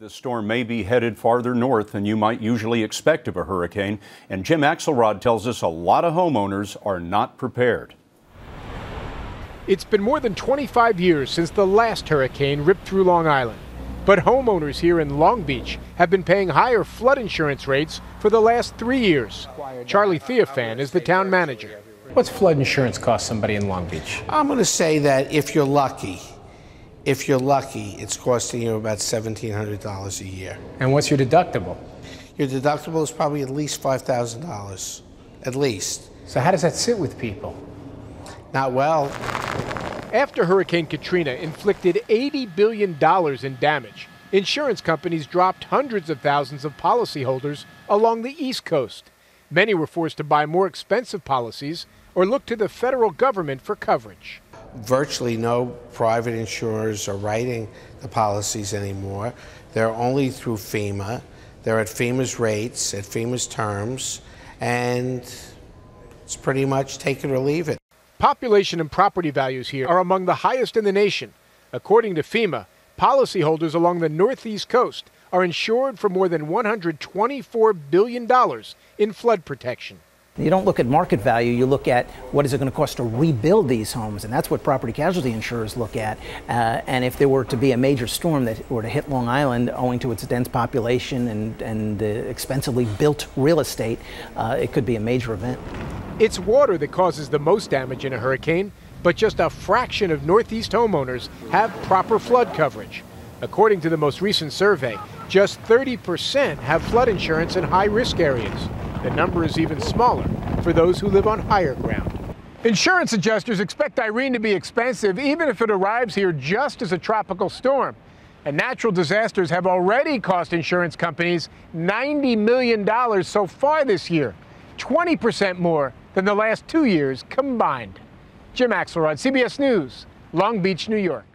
This storm may be headed farther north than you might usually expect of a hurricane, and Jim Axelrod tells us a lot of homeowners are not prepared. It's been more than 25 years since the last hurricane ripped through Long Island. But homeowners here in Long Beach have been paying higher flood insurance rates for the last 3 years. Charlie Theophan is the town manager. What's flood insurance cost somebody in Long Beach? I'm going to say that if you're lucky, it's costing you about $1,700 a year. And what's your deductible? Your deductible is probably at least $5,000, at least. So how does that sit with people? Not well. After Hurricane Katrina inflicted $80 billion in damage, insurance companies dropped hundreds of thousands of policyholders along the East Coast. Many were forced to buy more expensive policies or look to the federal government for coverage. Virtually no private insurers are writing the policies anymore. They're only through FEMA. They're at FEMA's rates, at FEMA's terms, and it's pretty much take it or leave it. Population and property values here are among the highest in the nation. According to FEMA, policyholders along the Northeast coast are insured for more than $124 billion in flood protection. You don't look at market value, you look at what is it going to cost to rebuild these homes, and that's what property casualty insurers look at. And if there were to be a major storm that were to hit Long Island owing to its dense population and expensively built real estate, it could be a major event. It's water that causes the most damage in a hurricane, but just a fraction of Northeast homeowners have proper flood coverage. According to the most recent survey, just 30% have flood insurance in high-risk areas. The number is even smaller for those who live on higher ground. Insurance adjusters expect Irene to be expensive even if it arrives here just as a tropical storm. And natural disasters have already cost insurance companies $90 million so far this year, 20% more than the last 2 years combined. Jim Axelrod, CBS News, Long Beach, New York.